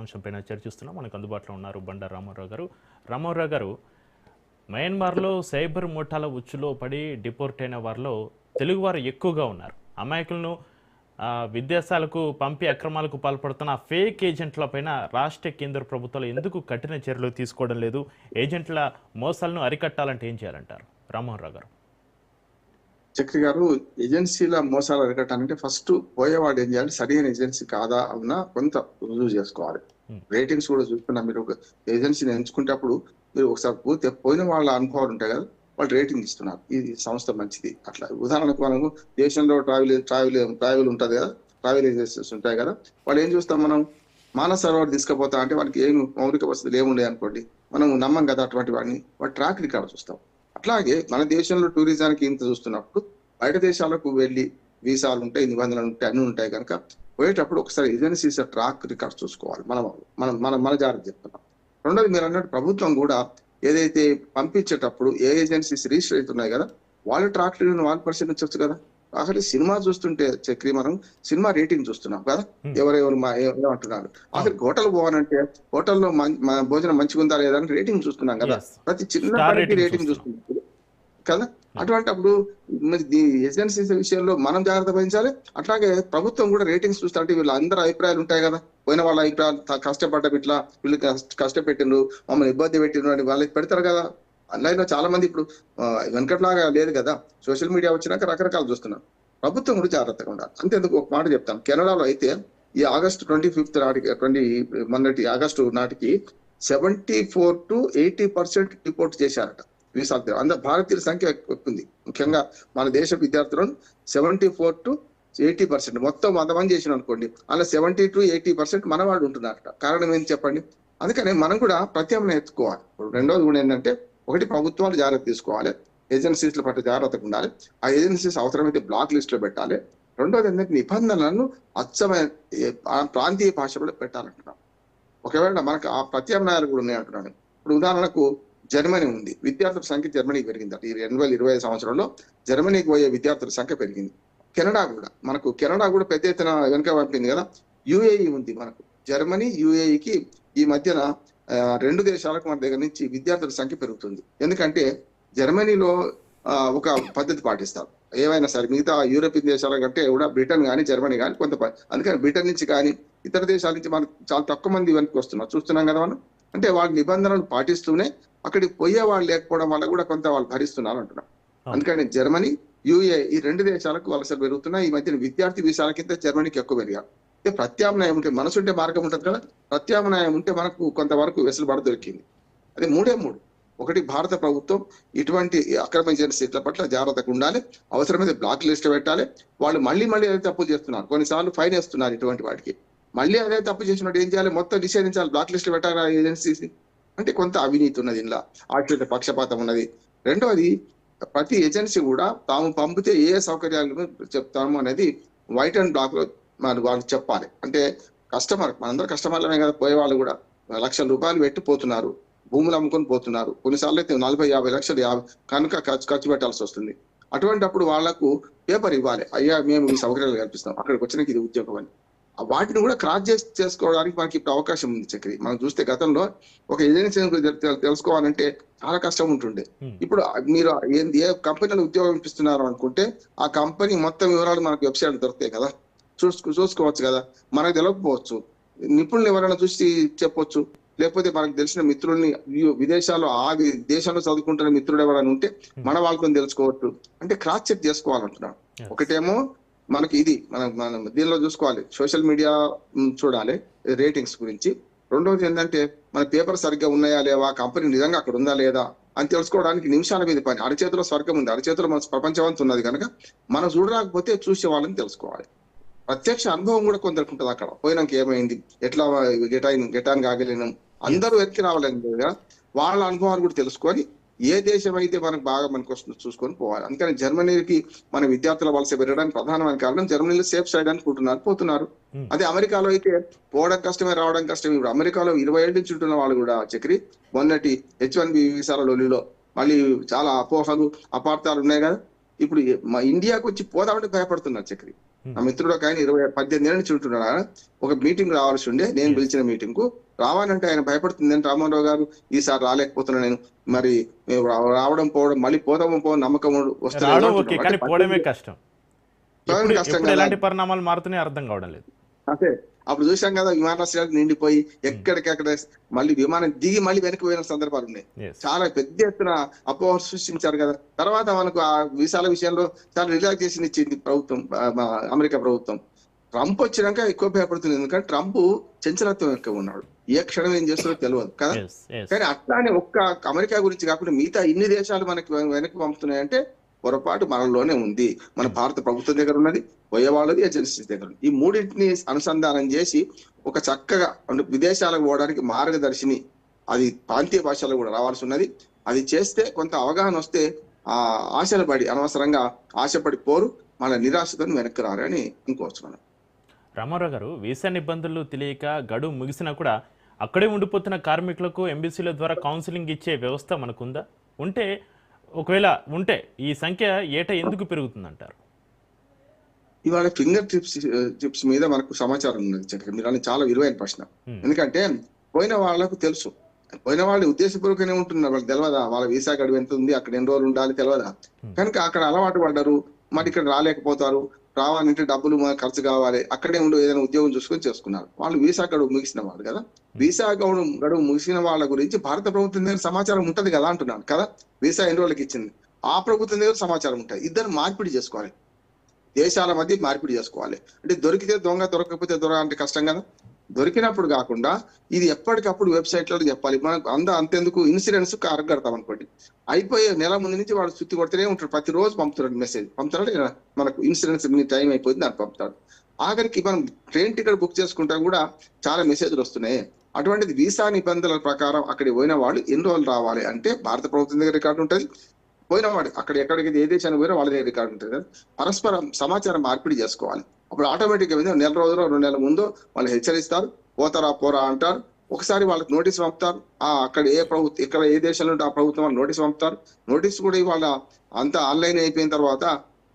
అంశంపైన చర్చిస్తున్నాం. మనకు అందుబాటులో ఉన్నారు బండారు రామారావు గారు. రామారావు గారు, మయన్మార్లో సైబర్ ముఠాల ఉచ్చులో పడి డిపోర్ట్ అయిన వారిలో తెలుగువారు ఎక్కువగా ఉన్నారు. అమాయకులను విదేశాలకు పంపి అక్రమాలకు పాల్పడుతున్న ఫేక్ ఏజెంట్లపైన రాష్ట్ర కేంద్ర ప్రభుత్వాలు ఎందుకు కఠిన చర్యలు తీసుకోవడం లేదు? ఏజెంట్ల మోసాలను అరికట్టాలంటే ఏం చేయాలంటారు రామారావు గారు? చక్రి గారు, ఏజెన్సీల మోసాలు అరికట్టాలంటే ఫస్ట్ పోయేవాడు ఏం చేయాలి? సరైన ఏజెన్సీ కాదా అన్నా కొంత రుజువు చేసుకోవాలి. రేటింగ్స్ కూడా చూసుకున్నా, మీరు ఒక ఏజెన్సీని ఎంచుకునేటప్పుడు మీరు ఒకసారి పోయిన వాళ్ళ అనుభవాలు ఉంటాయి కదా, వాళ్ళు రేటింగ్ ఇస్తున్నారు, ఇది సంస్థ మంచిది. అట్లా ఉదాహరణకు మనము దేశంలో ట్రావెల్ ఉంటుంది కదా, ట్రావెల్ ఏజెన్సీస్ ఉంటాయి కదా, వాళ్ళు ఏం చూస్తాం, మనం మానస సరోవర్ తీసుకుపోతా అంటే వానికి ఏమి మౌలిక వసతులు ఏముండే అనుకోండి, మనం నమ్మం కదా అటువంటి వాడిని. వాడు ట్రాక్ రికార్డ్ చూస్తాం. అట్లాగే మన దేశంలో టూరిజానికి ఇంత చూస్తున్నప్పుడు బయట దేశాలకు వెళ్ళి వీసాలు ఉంటాయి, నిబంధనలు ఉంటాయి, అన్ని ఉంటాయి కనుక పోయేటప్పుడు ఒకసారి ఏజెన్సీస్ ట్రాక్ రికార్డ్ చూసుకోవాలి. మన జాగ్రత్త చెప్తున్నాం. రెండోది, మీరు అన్నట్టు ప్రభుత్వం కూడా ఏదైతే పంపించేటప్పుడు ఏ ఏజెన్సీస్ రిజిస్టర్ అవుతున్నాయి కదా, వాళ్ళ ట్రాక్ వాళ్ళు పరిశీలించవచ్చు కదా. అసలు సినిమా చూస్తుంటే చక్రి, మనం సినిమా రేటింగ్ చూస్తున్నాం కదా, ఎవరెవరు ఏమంటున్నారు. అసలు హోటల్ పోవాలంటే హోటల్లో భోజనం మంచిగా ఉందా లేదా అని రేటింగ్ చూస్తున్నాం కదా, ప్రతి చిన్న పనికి రేటింగ్ చూస్తున్నాం కదా. అటువంటిప్పుడు ఏజెన్సీస్ విషయంలో మనం జాగ్రత్త వహించాలి. అట్లాగే ప్రభుత్వం కూడా రేటింగ్స్ చూస్తా అంటే వీళ్ళ అందరి అభిప్రాయాలు ఉంటాయి కదా, పోయిన వాళ్ళ అభిప్రాయాలు కష్టపడ్డం, ఇట్లా వీళ్ళు కష్టపెట్టిండ్రు, మమ్మల్ని ఇబ్బంది పెట్టిండ్రు అని వాళ్ళకి పెడతారు కదా. ఆన్లైన్ లో చాలా మంది ఇప్పుడు వెనకట్లాగా లేదు కదా, సోషల్ మీడియా వచ్చినాక రకరకాలు చూస్తున్నాం. ప్రభుత్వం కూడా జాగ్రత్తగా ఉండాలి. అంతేందుకు ఒక మాట చెప్తాను. కెనడాలో అయితే ఈ ఆగస్టు 25 నాటికి, మొన్నటి ఆగస్టు నాటికి 74 to 80% రిపోర్ట్ చేశారట వీసాలు. అందరు భారతీయుల సంఖ్య ఎక్కుంది, ముఖ్యంగా మన దేశ విద్యార్థులను 74 to 80%, మొత్తం 100 మంది చేసిన అనుకోండి, అలా 70 to 80% మన వాళ్ళు ఉంటున్నారట. కారణం ఏంటి చెప్పండి? అందుకని మనం కూడా ప్రత్యామ్నాయం ఎత్తుకోవాలి. రెండోది కూడా ఏంటంటే, ఒకటి ప్రభుత్వాలు జాగ్రత్త తీసుకోవాలి, ఏజెన్సీల పట్ల జాగ్రత్తగా ఉండాలి, ఆ ఏజెన్సీస్ అవసరమైతే బ్లాక్ లిస్ట్ లో పెట్టాలి. రెండోది ఏంటంటే, నిబంధనలను అచ్చమైన ప్రాంతీయ భాషలో పెట్టాలంటున్నాం. ఒకవేళ మనకు ఆ ప్రత్యామ్నాయాలు కూడా ఉన్నాయి అంటున్నాను. ఇప్పుడు ఉదాహరణకు జర్మనీ ఉంది, విద్యార్థుల సంఖ్య జర్మనీకి పెరిగిందట. ఈ 2025 సంవత్సరంలో జర్మనీకి పోయే విద్యార్థుల సంఖ్య పెరిగింది. కెనడా కూడా పెద్ద ఎత్తున వెనుక పంపింది కదా. యుఏఈ ఉంది మనకు, జర్మనీ యుఏఈకి ఈ మధ్యన రెండు దేశాలకు మన దగ్గర నుంచి విద్యార్థుల సంఖ్య పెరుగుతుంది. ఎందుకంటే జర్మనీలో ఒక పద్ధతి పాటిస్తారు ఏవైనా సరే, మిగతా యూరోపియన్ దేశాల కంటే కూడా బ్రిటన్ కానీ జర్మనీ కానీ కొంత, అందుకని బ్రిటన్ నుంచి కానీ ఇతర దేశాల నుంచి మనకు చాలా తక్కువ మంది వెనక్కి వస్తున్నారు, చూస్తున్నాం కదా మనం. అంటే వాళ్ళ నిబంధనలు పాటిస్తూనే అక్కడికి పోయే వాళ్ళు లేకపోవడం వల్ల కూడా కొంత వాళ్ళు భరిస్తున్నారు అంటున్నాం. అందుకని జర్మనీ యుఏ ఈ రెండు దేశాలకు వలసలు పెరుగుతున్నాయి. ఈ మధ్యన విద్యార్థి వీసాల కింద జర్మనీకి ఎక్కువ పెరిగారు. ప్రత్యామ్నాయం ఉంటే, మనసు ఉంటే మార్గం ఉంటుంది కదా, ప్రత్యామ్నాయం ఉంటే మనకు కొంతవరకు వెసులుబాటు దొరికింది. అదే మూడు. ఒకటి, భారత ప్రభుత్వం ఇటువంటి అక్రమ ఏజెన్సీల పట్ల జాగ్రత్తగా ఉండాలి, అవసరమైతే బ్లాక్ లిస్ట్ పెట్టాలి. వాళ్ళు మళ్ళీ అదే తప్పులు చేస్తున్నారు, కొన్నిసార్లు ఫైన్ వేస్తున్నారు ఇటువంటి వాటికి. మళ్ళీ అదే తప్పు చేసినట్టు ఏం చేయాలి? మొత్తం నిషేధించాలి, బ్లాక్ లిస్ట్ పెట్టాలి ఆ ఏజెన్సీస్. అంటే కొంత అవినీతి ఉన్నది, ఇలా ఆశ్రిత పక్షపాతం ఉన్నది. రెండవది, ప్రతి ఏజెన్సీ కూడా తాము పంపితే ఏ సౌకర్యాలను చెప్తాము అనేది వైట్ అండ్ బ్లాక్ లో వాళ్ళు చెప్పాలి. అంటే కస్టమర్, మనందరూ కస్టమర్లమే కదా, పోయే వాళ్ళు కూడా లక్షల రూపాయలు పెట్టి పోతున్నారు, భూములు అమ్ముకొని పోతున్నారు, కొన్నిసార్లు అయితే 40-50 లక్షలు కనుక ఖర్చు పెట్టాల్సి వస్తుంది. అటువంటిప్పుడు వాళ్లకు పేపర్ ఇవ్వాలి, అయ్యా మేము ఈ సౌకర్యాలు కల్పిస్తాం, అక్కడికి వచ్చినాక ఇది ఉద్యోగం అని. వాటిని కూడా క్రాస్ చేసుకోవడానికి మనకి ఇప్పుడు అవకాశం ఉంది చక్రి. మనం చూస్తే గతంలో ఒక ఏజెన్సీ తెలుసుకోవాలంటే చాలా కష్టం ఉంటుండే. ఇప్పుడు మీరు ఏ కంపెనీలో ఉద్యోగం ఇప్పిస్తున్నారు అనుకుంటే ఆ కంపెనీ మొత్తం వివరాలు మనకు వెబ్సైట్ దొరుకుతాయి కదా, చూసుకోవచ్చు కదా. మనకు తెలియకపోవచ్చు, నిపుణులు ఎవరైనా చూసి చెప్పొచ్చు, లేకపోతే మనకు తెలిసిన మిత్రుల్ని విదేశాల్లో ఆ దేశంలో చదువుకుంటున్న మిత్రుడు ఎవరైనా ఉంటే మన వాళ్ళతో తెలుసుకోవచ్చు. అంటే క్రాస్ చెక్ చేసుకోవాలంటున్నాను. ఒకటేమో మనకి ఇది మనం దీనిలో చూసుకోవాలి, సోషల్ మీడియా చూడాలి రేటింగ్స్ గురించి. రెండవది ఏంటంటే, మన పేపర్ సరిగ్గా ఉన్నాయా లేవా, కంపెనీ నిజంగా అక్కడ ఉందా లేదా అని తెలుసుకోవడానికి నిమిషాల మీద పని. అరచేతిలో స్వర్గం ఉంది, అరచేతిలో మన ప్రపంచవంతం ఉన్నది కనుక మనం చూడరాకపోతే చూసే వాళ్ళని తెలుసుకోవాలి. ప్రత్యక్ష అనుభవం కూడా కొందరికి ఉంటుంది, అక్కడ పోయినాక ఏమైంది, ఎట్లా గెటాన్ కాగలేను, అందరూ ఎక్కి రావాలని కదా, వాళ్ళ అనుభవాలు కూడా తెలుసుకొని ఏ దేశం అయితే మనకు బాగా మనకు వస్తుందో చూసుకొని పోవాలి. అందుకని జర్మనీకి మన విద్యార్థుల వలస పెరగడానికి ప్రధానమైన కారణం, జర్మనీలో సేఫ్ సైడ్ అనుకుంటున్నారు, పోతున్నారు. అదే అమెరికాలో అయితే పోవడం కష్టమే, రావడం కష్టమే. ఇప్పుడు అమెరికాలో 20 ఏళ్ళ నుంచి ఉంటున్న వాళ్ళు కూడా చక్రి, మొన్నటి H1B వీసాల లొల్లిలో మళ్ళీ చాలా అపోహలు అపార్థాలు ఉన్నాయి కదా, ఇప్పుడు మా ఇండియాకు వచ్చి పోదామంటే భయపడుతున్నారు చక్రి. నా మిత్రుడు ఒక ఆయన 18 ఏళ్ళ నుంచి ఉంటున్నాడు ఆయన. ఒక మీటింగ్ రావాల్సి ఉండే, నేను పిలిచిన మీటింగ్ కు రావాలంటే ఆయన భయపడుతుంది. రామారావు గారు ఈసారి రాలేకపోతున్నా నేను, మరి రావడం పోవడం, మళ్ళీ పోదాము నమ్మకం వస్తే కష్టం కదా. ఎలాంటి పరిణామాలు మారుతున్నాయి అర్థం కావడం లేదు. అదే అప్పుడు చూసాం కదా, విమానాశ్రయాలు నిండిపోయి ఎక్కడికక్కడ మళ్ళీ విమానం దిగి మళ్ళీ వెనక్కి పోయిన సందర్భాలు ఉన్నాయి. చాలా పెద్ద ఎత్తున అపోహ సృష్టించారు కదా. తర్వాత మనకు ఆ వీసాల విషయంలో చాలా రిలాక్సేషన్ ఇచ్చింది ప్రభుత్వం, అమెరికా ప్రభుత్వం. ట్రంప్ వచ్చినాక ఎక్కువ భయపడుతుంది, ఎందుకంటే ట్రంప్ చంచలత్వం ఎక్కువ ఉన్నాడు, ఏ క్షణం ఏం చేస్తారో తెలియదు కదా. కానీ అట్లానే ఒక్క అమెరికా గురించి కాకుండా మిగతా ఇన్ని దేశాలు మనకి వెనక్కి పంపుతున్నాయంటే పొరపాటు మనలోనే ఉంది. మన భారత ప్రభుత్వం దగ్గర ఉన్నది, పోయేవాళ్ళది ఏజెన్సీస్ దగ్గర ఉంది. ఈ మూడింటిని అనుసంధానం చేసి ఒక చక్కగా విదేశాలకు పోవడానికి మార్గదర్శిని అది ప్రాంతీయ భాషలో కూడా రావాల్సి ఉన్నది. అది చేస్తే కొంత అవగాహన వస్తే ఆ ఆశలు పడి అనవసరంగా ఆశపడి పోరు, మన నిరాశతో వెనక్కి రారని అనుకోవచ్చు మనం. రామారావు గారు, వీసా నిబంధనలు తెలియక గడువు ముగిసినా కూడా అక్కడే ఉండిపోతున్న కార్మికులకు ఎంబీసీల ద్వారా కౌన్సిలింగ్ ఇచ్చే వ్యవస్థ మనకుందా? ఒకవేళ ఉంటే ఈ సంఖ్య ఏటా ఎందుకు పెరుగుతుందంటారు? ఇవాళ ఫింగర్ టిప్స్ మీద మనకు సమాచారం ఉన్నది చక్ర. మీరు చాలా విలువైన ప్రశ్న. ఎందుకంటే పోయిన వాళ్ళకు తెలుసు, పోయిన వాళ్ళు ఉద్దేశపూర్వకంగానే ఉంటున్నారు, వాళ్ళకి తెలియదా వాళ్ళ వీసా గడువు ఎంత ఉంది, అక్కడ ఎన్ని రోజులు ఉండాలి తెలియదా. కనుక అక్కడ అలవాటు పడ్డారు, మరి ఇక్కడ రాలేకపోతారు, రావాలంటే డబ్బులు ఖర్చు కావాలి, అక్కడే ఉండి ఏదైనా ఉద్యోగం చూసుకొని చేసుకున్నారు. వాళ్ళు వీసా గడువు ముగిసిన వాళ్ళు కదా. వీసా గడువు ముగిసిన వాళ్ళ గురించి భారత ప్రభుత్వం దగ్గర సమాచారం ఉంటది కదా అంటున్నాను కదా. వీసా ఎన్ని రోజులకి ఇచ్చింది, ఆ ప్రభుత్వం దగ్గర సమాచారం ఉంటుంది. ఇద్దరు మార్పిడి చేసుకోవాలి, దేశాల మధ్య మార్పిడి చేసుకోవాలి. అంటే దొరికితే దొంగ, దొరకకపోతే దొర అంటే కష్టం కదా. దొరికినప్పుడు కాకుండా ఇది ఎప్పటికప్పుడు వెబ్సైట్లలో చెప్పాలి. మనకు అంతెందుకు ఇన్సూరెన్స్ కడతాం అనుకోండి, అయిపోయే నెల ముందు నుంచి వాడు చుట్టి కొడుతూనే ఉంటాడు, ప్రతిరోజు పంపుతాడు మెసేజ్. పంపుతాడు మనకు ఇన్సూరెన్స్ టైం అయిపోయింది దాన్ని పంపుతాడు. ఆఖరికి మనం ట్రైన్ టికెట్ బుక్ చేసుకుంటా కూడా చాలా మెసేజ్లు వస్తున్నాయి. అటువంటిది వీసా నిబంధనల ప్రకారం అక్కడికి పోయిన వాళ్ళు ఎన్ని రోజులు రావాలి అంటే భారత ప్రభుత్వం దగ్గర రికార్డు ఉంటుంది, పోయిన వాడు అక్కడ ఎక్కడికి ఏ దేశానికి పోయినా వాళ్ళ దగ్గర రికార్డు ఉంటుంది కదా. పరస్పరం సమాచారం మార్పిడి చేసుకోవాలి. అప్పుడు ఆటోమేటిక్ గా నెల రోజులు 2 నెలల ముందు వాళ్ళు హెచ్చరిస్తారు, పోతారా పోరా అంటారు. ఒకసారి వాళ్ళకి నోటీస్ పంపుతారు, అక్కడ ఏ ప్రభుత్వం ఇక్కడ ఏ దేశంలో ఉంటే ఆ ప్రభుత్వం వాళ్ళు నోటీస్ పంపుతారు. నోటీస్ కూడా ఇవాళ అంతా ఆన్లైన్ అయిపోయిన తర్వాత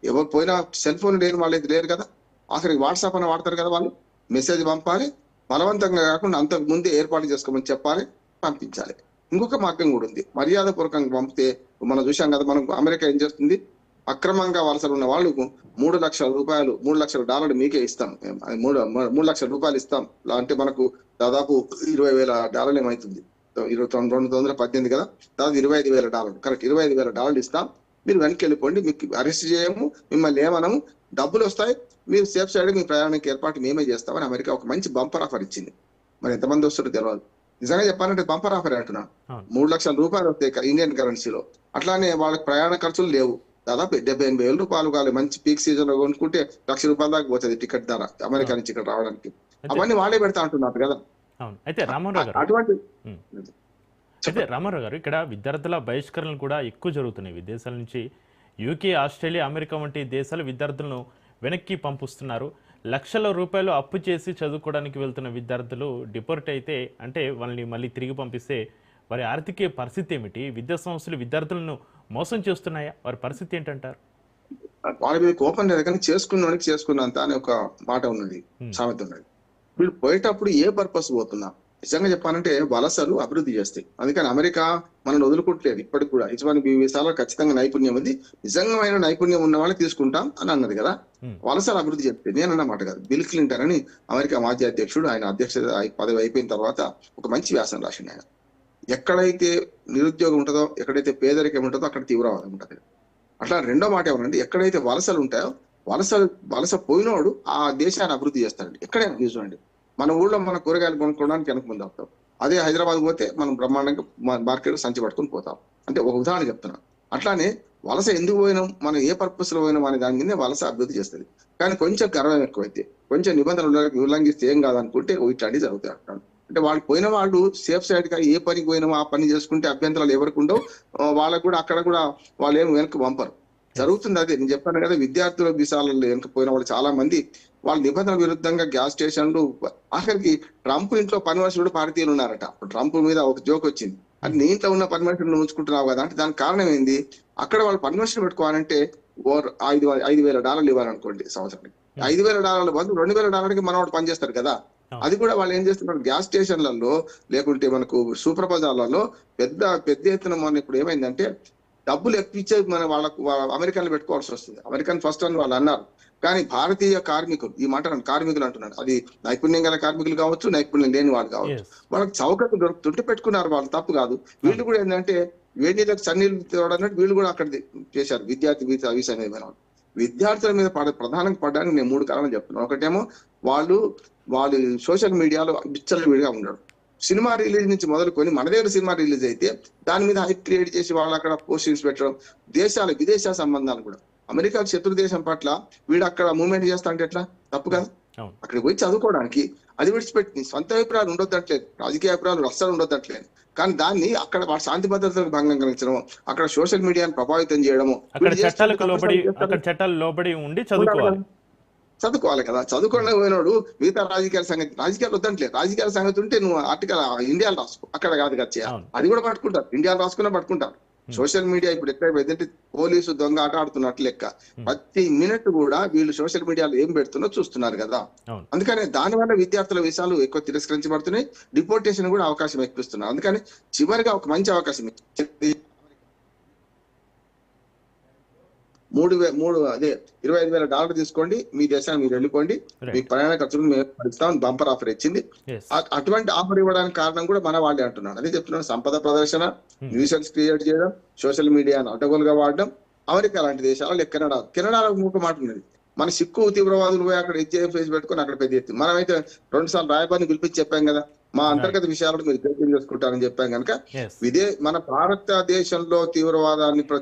ఎవరు పోయినా సెల్ ఫోన్ లేని వాళ్ళైతే లేరు కదా, ఆఖరికి వాట్సాప్ అని వాడతారు కదా. వాళ్ళు మెసేజ్ పంపాలి, బలవంతంగా కాకుండా అంతకు ముందే ఏర్పాటు చేసుకోమని చెప్పాలి, పంపించాలి. ఇంకొక మార్గం కూడా ఉంది, మర్యాద పూర్వకంగా పంపితే మనం చూసాం కదా. మనం అమెరికా ఏం చేస్తుంది, అక్రమంగా వలసలు ఉన్న వాళ్ళకు $3 లక్షలు మీకే ఇస్తాం, 3 లక్షల రూపాయలు ఇస్తాం అంటే మనకు దాదాపు $20,000 ఏమవుతుంది, 2018 కదా, దాదాపు $25,000 కరెక్ట్, $25,000 ఇస్తాం, మీరు వెనక్కి వెళ్ళిపోండి, మీకు అరెస్ట్ చేయము, మిమ్మల్ని ఏమనము, డబ్బులు వస్తాయి, మీరు సేఫ్ సైడ్ మీ ప్రయాణానికి ఏర్పాటు మేమే చేస్తామని అమెరికా ఒక మంచి బంపర్ ఆఫర్ ఇచ్చింది. మరి ఎంతమంది వస్తారో తెలియదు. నిజంగా చెప్పాలంటే బంపర్ ఆఫర్ అంటున్నా, $3 లక్షల వస్తాయి ఇండియన్ కరెన్సీలో. అట్లానే వాళ్ళకి ప్రయాణ ఖర్చులు లేవు, దాదాపు 70,000-80,000 రూపాయలు కావాలి. మంచి పీక్ సీజన్ లో కొనుక్కుంటే $1,00,000 దాకా పోతుంది టికెట్ ధర అమెరికా నుంచి ఇక్కడ రావడానికి. అవన్నీ వాళ్ళే పెడతా అంటున్నారు కదా. అయితే రామారావు గారు, ఇక్కడ విద్యార్థుల బహిష్కరణలు కూడా ఎక్కువ జరుగుతున్నాయి విదేశాల నుంచి. యూకే, ఆస్ట్రేలియా, అమెరికా వంటి దేశాలు విద్యార్థులను వెనక్కి పంపిస్తున్నారు. లక్షల రూపాయలు అప్పు చేసి చదువుకోవడానికి వెళ్తున్న విద్యార్థులు డిపోర్ట్ అయితే అంటే వాళ్ళని మళ్ళీ తిరిగి పంపిస్తే వారి ఆర్థిక పరిస్థితి ఏమిటి? విద్యా సంస్థలు విద్యార్థులను మోసం చేస్తున్నాయా? వారి పరిస్థితి ఏంటంటారు? వాళ్ళ మీద కోపం లేదు కానీ చేసుకున్నానికి చేసుకున్నంత అనే ఒక మాట ఉన్నది, సామెత ఉన్నది. వీళ్ళు పోయేటప్పుడు ఏ పర్పస్ పోతున్నా, నిజంగా చెప్పాలంటే వలసలు అభివృద్ధి చేస్తాయి. అందుకని అమెరికా మనం వదులుకుంటలేదు ఇప్పటికి కూడా. H1B వీసాలో ఖచ్చితంగా నైపుణ్యం ఉంది, నిజంగా నైపుణ్యం ఉన్న వాళ్ళకి తీసుకుంటాం అని అన్నది కదా. వలసలు అభివృద్ధి చేస్తాయి, నేను అన్నమాట కాదు. బిల్ క్లింటన్ అని అమెరికా మాజీ అధ్యక్షుడు, ఆయన అధ్యక్ష పదవి అయిపోయిన తర్వాత ఒక మంచి వ్యాసం రాసిండు ఆయన. ఎక్కడైతే నిరుద్యోగం ఉంటుందో, ఎక్కడైతే పేదరికం ఉంటుందో అక్కడ తీవ్రవాదం ఉంటుంది. అట్లా రెండో మాట ఏమనండి, ఎక్కడైతే వలసలు ఉంటాయో వలస పోయినోడు ఆ దేశాన్ని అభివృద్ధి చేస్తాడండి. ఎక్కడైనా చూడండి, మన ఊళ్ళో మన కూరగాయలు కొనుక్కోవడానికి వెనక ముందు అవుతాం, అదే హైదరాబాద్ పోతే మనం బ్రహ్మాండంగా మార్కెట్ సంచి పట్టుకుని పోతాం. అంటే ఒక ఉదాహరణ చెప్తున్నాం. అట్లానే వలస ఎందుకు పోయినాం, మనం ఏ పర్పస్ లో పోయినాం అనే దాని మీద వలస అభివృద్ధి చేస్తుంది. కానీ కొంచెం గర్వం ఎక్కువైతే, కొంచెం నిబంధనలు ఉల్లంఘిస్తే ఏం కాదనుకుంటే ఇట్లాంటివి జరుగుతాయి అంటాను. అంటే వాళ్ళు పోయిన వాళ్ళు సేఫ్ సైడ్ గా ఏ పనికి పోయినామో ఆ పని చేసుకుంటే అభ్యంతరాలు ఎవరికి ఉండవు, వాళ్ళకు కూడా అక్కడ కూడా వాళ్ళు ఏమి వెనక్కి పంపరు. జరుగుతుంది అదే నేను చెప్పాను కదా. విద్యార్థుల వీసాలలో వెనక పోయిన వాళ్ళు చాలా మంది వాళ్ళ నిబంధనల విరుద్ధంగా గ్యాస్ స్టేషన్లు, ఆఖరికి ట్రంప్ ఇంట్లో పని మనుషులు భారతీయులు ఉన్నారట. ట్రంప్ మీద ఒక జోక్ వచ్చింది, అంటే నీ ఇంట్లో ఉన్న పని మనుషులు ఉంచుకుంటున్నావు కదా అంటే దానికి కారణం ఏంది, అక్కడ వాళ్ళు పని మనుషులు పెట్టుకోవాలంటే $5,000 ఇవ్వాలనుకోండి సంవత్సరానికి. $5,000 బదులు $2,000కి మనవాడు పనిచేస్తారు కదా. అది కూడా వాళ్ళు ఏం చేస్తున్నారు, గ్యాస్ స్టేషన్లలో లేకుంటే మనకు సూపర్ బజార్లలో పెద్ద ఎత్తున మన ఇప్పుడు ఏమైందంటే డబ్బులు ఎక్కువ ఇచ్చే మన వాళ్ళకు అమెరికన్లు పెట్టుకోవాల్సి వస్తుంది. అమెరికన్ ఫస్ట్ అని వాళ్ళు అన్నారు, కానీ భారతీయ కార్మికులు, ఈ మాట కార్మికులు అంటున్నాడు, అది నైపుణ్యం గల కార్మికులు కావచ్చు, నైపుణ్యం లేని వాళ్ళు కావచ్చు, వాళ్ళకి చౌకకు దొరుకుతుంటే పెట్టుకున్నారు, వాళ్ళు తప్పు కాదు. వీళ్ళు కూడా ఏంటంటే వేడి నీళ్ళకి చన్నీళ్ళు తేవడానికి వీళ్ళు కూడా అక్కడ చేశారు. విద్యార్థి వీసా మీద విద్యార్థుల మీద ప్రధానంగా పడడానికి నేను 3 కారణాలు చెప్తున్నాను. ఒకటేమో వాళ్ళు సోషల్ మీడియాలో విచ్చలవిడిగా ఉన్నాడు. సినిమా రిలీజ్ నుంచి మొదలుకొని మన దగ్గర సినిమా రిలీజ్ అయితే దాని మీద హైప్ క్రియేట్ చేసి వాళ్ళు అక్కడ పోస్టింగ్స్ పెట్టడం, విదేశ సంబంధాలు కూడా. అమెరికా శత్రు దేశం పట్ల వీడు అక్కడ మూవ్మెంట్ చేస్తా అంటే ఎట్లా, తప్పు కదా. అక్కడికి పోయి చదువుకోవడానికి అది విడిచిపెట్టి సొంత అభిప్రాయాలు ఉండొద్దట్లేదు, రాజకీయ అభిప్రాయాలు అస్సలు ఉండొద్దట్లేదు, కానీ దాన్ని అక్కడ వాళ్ళ శాంతి భద్రతలకు భంగం కలిగించడం, అక్కడ సోషల్ మీడియాను ప్రభావితం చేయడము, చట్టాలు లోబడి ఉండి చదువుకోవాలి కదా. చదువుకున్న పోయినోడు మిగతా రాజకీయాలు వద్దంటలేదు. రాజకీయాల సంగతి ఉంటే నువ్వు ఆర్టికల్ ఇండియాలో రాసుకో, అక్కడ కాదు కదా చేయాలి. అది కూడా పట్టుకుంటారు, ఇండియాలో రాసుకున్నా పట్టుకుంటారు. సోషల్ మీడియా ఇప్పుడు ఎక్కడ పోలీసు దొంగ ఆట ఆడుతున్నట్లు లెక్క. ప్రతి మినిట్ కూడా వీళ్ళు సోషల్ మీడియాలో ఏం పెడుతున్నా చూస్తున్నారు కదా. అందుకని దానివల్ల విద్యార్థుల విషయాలు ఎక్కువ తిరస్కరించబడుతున్నాయి, డిపోర్టేషన్ కూడా అవకాశం ఎక్కువస్తున్నారు. అందుకని చివరిగా ఒక మంచి అవకాశం $25,000 తీసుకోండి, మీ దేశాన్ని మీరు వెళ్ళిపోండి, మీ ప్రయాణ ఖర్చులు మేము భరిస్తాం, బంపర్ ఆఫర్ ఇచ్చింది. అటువంటి ఆఫర్ ఇవ్వడానికి కారణం కూడా మన వాళ్ళే అంటున్నాను. అదే చెప్తున్నాను, సంపద ప్రదర్శన, న్యూసెన్స్ క్రియేట్ చేయడం, సోషల్ మీడియాను అడ్డగోలుగా వాడడం. అమెరికా లాంటి దేశాలు, కెనడాలో ఇంకొక మాట ఉన్నది, మన సిక్కు తీవ్రవాదులు పోయి అక్కడ ఫేస్ పెట్టుకుని అక్కడ పెద్ద ఎత్తి మనమైతే 2 సార్లు రాయబారిని పిలిపించి చెప్పాం కదా, మా అంతర్గత విషయాలను మీరు జోక్యం చేసుకుంటారని చెప్పాం కనుక మన భారతదేశంలో తీవ్రవాదాన్ని